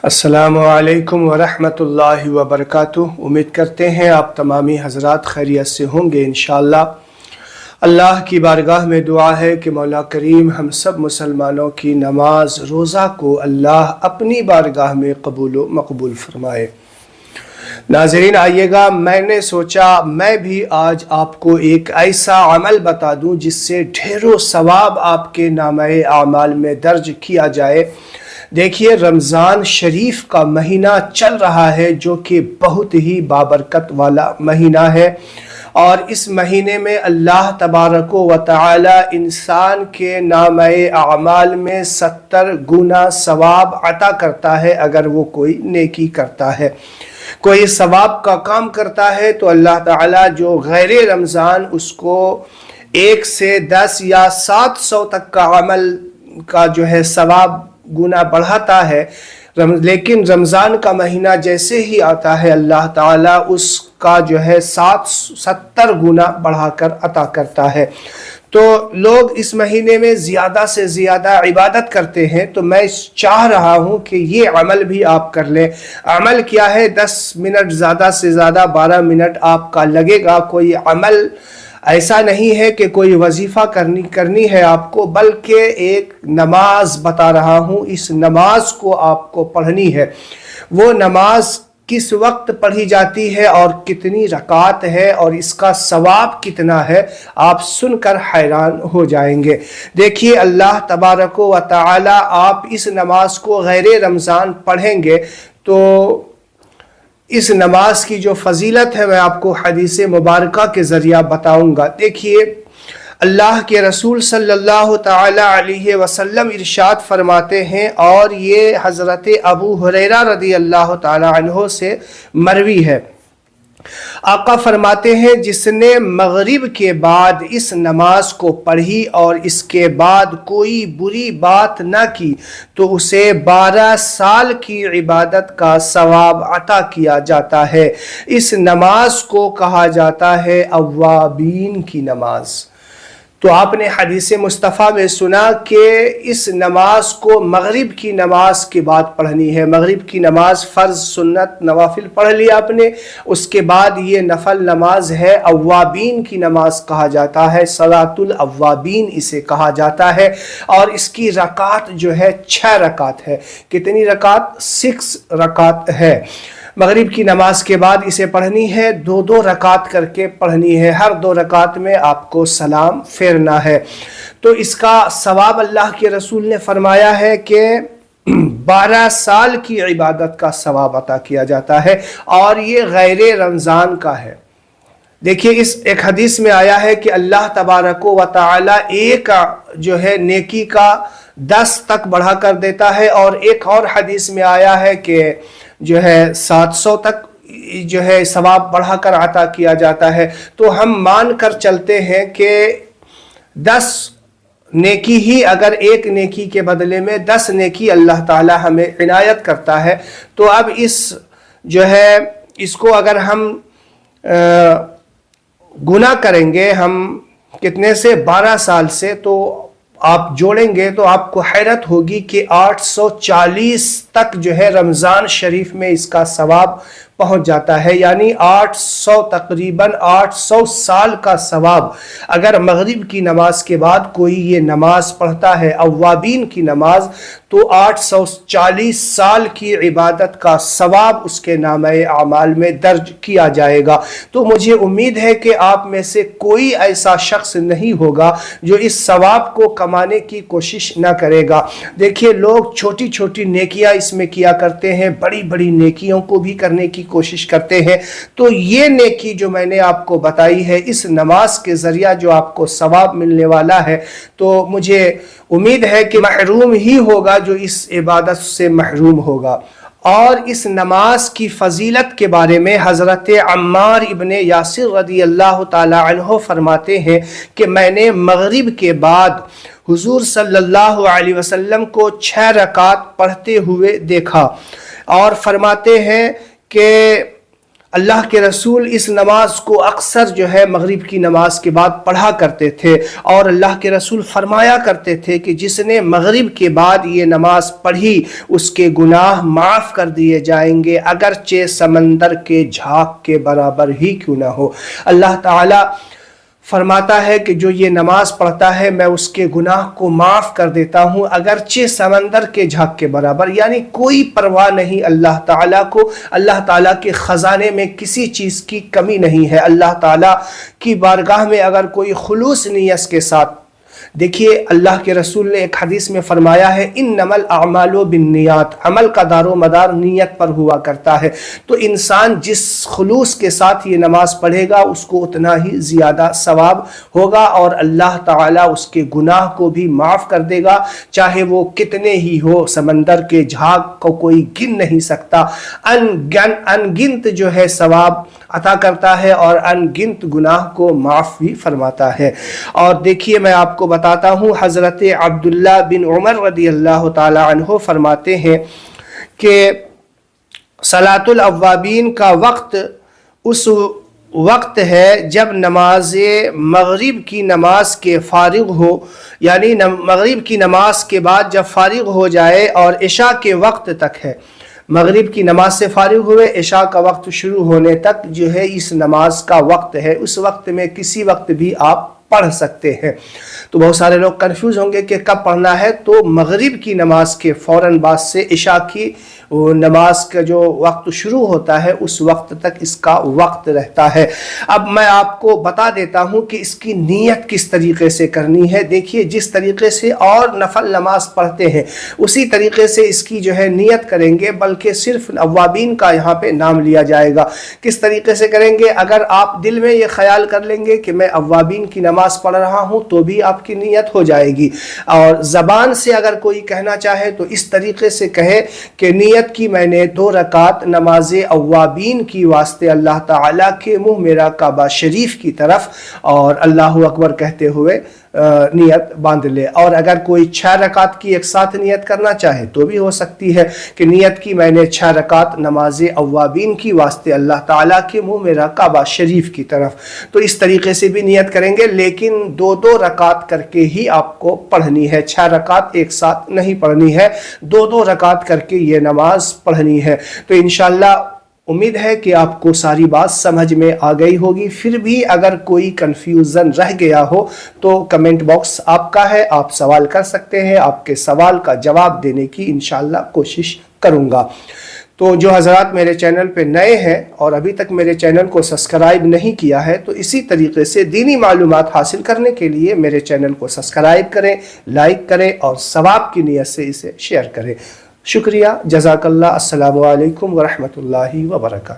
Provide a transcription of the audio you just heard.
अस्सलामु अलैकुम वरहमतुल्लाहि वबरकातुह। उम्मीद करते हैं आप तमामी हज़रात खैरियत से होंगे इंशाअल्लाह। अल्लाह की बारगाह में दुआ है कि मौला करीम हम सब मुसलमानों की नमाज रोज़ा को अल्लाह अपनी बारगाह में कबूल व मकबूल फरमाए। नाज़रीन, आइएगा, मैंने सोचा मैं भी आज आपको एक ऐसा अमल बता दूं जिससे ढेरों सवाब आपके नामे आमाल में दर्ज किया जाए। देखिए, रमज़ान शरीफ का महीना चल रहा है जो कि बहुत ही बाबरकत वाला महीना है, और इस महीने में अल्लाह तबारक व तआला इंसान के नामे आमाल में 70 गुना सवाब अता करता है। अगर वो कोई नेकी करता है, कोई सवाब का काम करता है, तो अल्लाह ताला जो गैर रमज़ान उसको 1 से 10 या 700 तक का अमल का जो है सवाब गुना बढ़ाता है। लेकिन रमज़ान का महीना जैसे ही आता है, अल्लाह ताला उसका जो है 70 गुना बढ़ाकर अता करता है। तो लोग इस महीने में ज़्यादा से ज़्यादा इबादत करते हैं, तो मैं चाह रहा हूँ कि ये अमल भी आप कर लें। अमल क्या है, 10 मिनट, ज़्यादा से ज़्यादा 12 मिनट आपका लगेगा। कोई अमल ऐसा नहीं है कि कोई वजीफ़ा करनी है आपको, बल्कि एक नमाज बता रहा हूँ। इस नमाज को आपको पढ़नी है। वो नमाज किस वक्त पढ़ी जाती है और कितनी रकात है और इसका सवाब कितना है, आप सुनकर हैरान हो जाएंगे। देखिए, अल्लाह तबारक व तआला, आप इस नमाज को गैर रमज़ान पढ़ेंगे तो इस नमाज की जो फजीलत है मैं आपको हदीस मुबारका के ज़रिया बताऊंगा। देखिए, अल्लाह के रसूल सल्लल्लाहु ताला अलैहि वसल्लम इरशाद फरमाते हैं, और ये हज़रत अबू हुरैरा रदी अल्लाह ताला अन्हो से मरवी है। आका फरमाते हैं, जिसने मगरिब के बाद इस नमाज को पढ़ी और इसके बाद कोई बुरी बात न की, तो उसे 12 साल की इबादत का सवाब अता किया जाता है। इस नमाज को कहा जाता है अव्वाबीन की नमाज। तो आपने हदीस मुस्तफ़ा में सुना कि इस नमाज को मगरिब की नमाज के बाद पढ़नी है। मगरिब की नमाज फ़र्ज़, सुन्नत, नवाफिल पढ़ लिया आपने, उसके बाद ये नफल नमाज है, अव्वाबीन की नमाज कहा जाता है। सलातुल अव्वाबीन इसे कहा जाता है। और इसकी रकात जो है 6 रकात है। कितनी रकात? 6 रकात है। मगरिब की नमाज के बाद इसे पढ़नी है, 2-2 रकात करके पढ़नी है। हर 2 रकात में आपको सलाम फेरना है। तो इसका सवाब अल्लाह के रसूल ने फरमाया है कि 12 साल की इबादत का सवाब अता किया जाता है, और ये गैर रमज़ान का है। देखिए, इस एक हदीस में आया है कि अल्लाह तबारक व तआला एक जो है नेकी का 10 तक बढ़ा कर देता है, और एक और हदीस में आया है कि जो है 700 तक जो है सवाब बढ़ाकर अता किया जाता है। तो हम मान कर चलते हैं कि 10 नेकी ही, अगर एक नेकी के बदले में 10 नेकी अल्लाह ताला हमें इनायत करता है, तो अब इस जो है इसको अगर हम गुना करेंगे, हम कितने से 12 साल से, तो आप जोड़ेंगे तो आपको हैरत होगी कि 840 तक जो है रमज़ान शरीफ में इसका सवाब पहुंच जाता है। यानी 800, तकरीबन 800 साल का सवाब अगर मगरिब की नमाज के बाद कोई ये नमाज पढ़ता है, अव्वाबीन की नमाज, तो 840 साल की इबादत का सवाब उसके नामे आमाल में दर्ज किया जाएगा। तो मुझे उम्मीद है कि आप में से कोई ऐसा शख्स नहीं होगा जो इस सवाब को कमाने की कोशिश न करेगा। देखिए, लोग छोटी छोटी नेकियां इसमें किया करते हैं, बड़ी बड़ी नेकियों को भी करने की कोशिश करते हैं। तो ये नेकी जो मैंने आपको बताई है, इस नमाज के जरिया जो आपको सवाब मिलने वाला है, तो मुझे उम्मीद है कि महरूम ही होगा जो इस इबादत से महरूम होगा। और इस नमाज की फजीलत के बारे में हज़रत अम्मार इब्न यासिर रदी अल्लाह ताला अन्हो फरमाते हैं कि मैंने मगरिब के बाद हुजूर सल्लल्लाहु अलैहि वसल्लम को 6 रकात पढ़ते हुए देखा, और फरमाते हैं कि اللہ کے رسول اس نماز کو اکثر جو ہے مغرب کی نماز کے بعد پڑھا کرتے تھے، اور اللہ کے رسول فرمایا کرتے تھے کہ جس نے مغرب کے بعد یہ نماز پڑھی اس کے گناہ معاف کر دیے جائیں گے، اگرچہ سمندر کے جھاگ کے برابر ہی کیوں نہ ہو۔ اللہ تعالی فرماتا ہے کہ جو یہ نماز پڑھتا ہے میں اس کے گناہ کو معاف کر دیتا ہوں اگرچہ سمندر کے جھاگ کے برابر، یعنی کوئی پرواہ نہیں اللہ تعالیٰ کو، اللہ تعالیٰ کے خزانے میں کسی چیز کی کمی نہیں ہے۔ اللہ تعالیٰ کی بارگاہ میں اگر کوئی خلوص نیت کے ساتھ، دیکھیے اللہ کے رسول نے ایک حدیث میں فرمایا ہے انما الاعمال بالنیات، عمل کا دار و مدار نیت پر ہوا کرتا ہے، تو انسان جس خلوص کے ساتھ یہ نماز پڑھے گا اس کو اتنا ہی زیادہ ثواب ہوگا، اور اللہ تعالیٰ اس کے گناہ کو بھی معاف کر دے گا، چاہے وہ کتنے ہی ہو۔ سمندر کے جھاگ کو کوئی گن نہیں سکتا، ان گنت جو ہے ثواب عطا کرتا ہے اور ان گنت گناہ کو معاف بھی فرماتا ہے۔ اور دیکھیے میں آپ کو بتاتا ہوں، حضرت عبداللہ بن عمر رضی اللہ تعالی عنہ فرماتے ہیں کہ صلاۃ الاوابین کا وقت اس وقت ہے جب نماز مغرب کی نماز کے فارغ ہو، یعنی مغرب کی نماز کے بعد جب فارغ ہو جائے اور عشاء کے وقت تک ہے، مغرب کی نماز سے فارغ ہوئے عشاء کا وقت شروع ہونے تک جو ہے اس نماز کا وقت ہے، اس وقت میں کسی وقت بھی آپ پڑھ سکتے ہیں۔ تو بہت سارے لوگ کنفیوز ہوں گے کہ کب پڑھنا ہے، تو مغرب کی نماز کے فوراً بعد سے عشاء کی نماز کا جو وقت شروع ہوتا ہے اس وقت تک اس کا وقت رہتا ہے۔ اب میں آپ کو بتا دیتا ہوں کہ اس کی نیت کس طریقے سے کرنی ہے۔ دیکھیے جس طریقے سے اور نفل نماز پڑھتے ہیں اسی طریقے سے اس کی جو ہے نیت کریں گے، بلکہ صرف اوابین کا یہاں پہ نام لیا جائے گا۔ کس طریقے سے کریں گے؟ اگر آپ دل میں یہ خیال کر لیں گے کہ میں اوابین کی نماز پڑھ رہا ہوں تو بھی آپ کی نیت ہو جائے گی، اور زبان سے اگر کوئی کہنا چاہے تو اس طریقے سے کہے کہ نیت کی میں نے 2 رکعت نماز اوابین کی واسطے اللہ تعالیٰ کے منہ میرا کعبہ شریف کی طرف، اور اللہ اکبر کہتے ہوئے نیت باندھ لے۔ اور اگر کوئی 6 رکعت کی ایک ساتھ نیت کرنا چاہے تو بھی ہو سکتی ہے کہ نیت کی میں نے 6 رکعت نماز اوابین کی واسطے اللہ تعالیٰ کے منہ میرا کعبہ شریف کی طرف، تو اس طریقے سے بھی نیت کریں گے، لیکن 2 رکعت کر کے ہی آپ کو پڑھنی ہے، 6 رکعت ایک ساتھ نہیں پڑھنی ہے، 2 رکعت کر کے یہ نماز پڑھنی ہے۔ تو انشاءاللہ امید ہے کہ آپ کو ساری بات سمجھ میں آ گئی ہوگی۔ پھر بھی اگر کوئی کنفیوژن رہ گیا ہو تو کمنٹ باکس آپ کا ہے، آپ سوال کر سکتے ہیں، آپ کے سوال کا جواب دینے کی انشاءاللہ کوشش کروں گا۔ تو جو حضرات میرے چینل پہ نئے ہیں اور ابھی تک میرے چینل کو سبسکرائب نہیں کیا ہے، تو اسی طریقے سے دینی معلومات حاصل کرنے کے لیے میرے چینل کو سبسکرائب کریں، لائک کریں اور ثواب کی نیت سے اسے شیئر کریں۔ شکریہ، جزاک اللہ، السلام علیکم ورحمۃ اللہ وبرکاتہ۔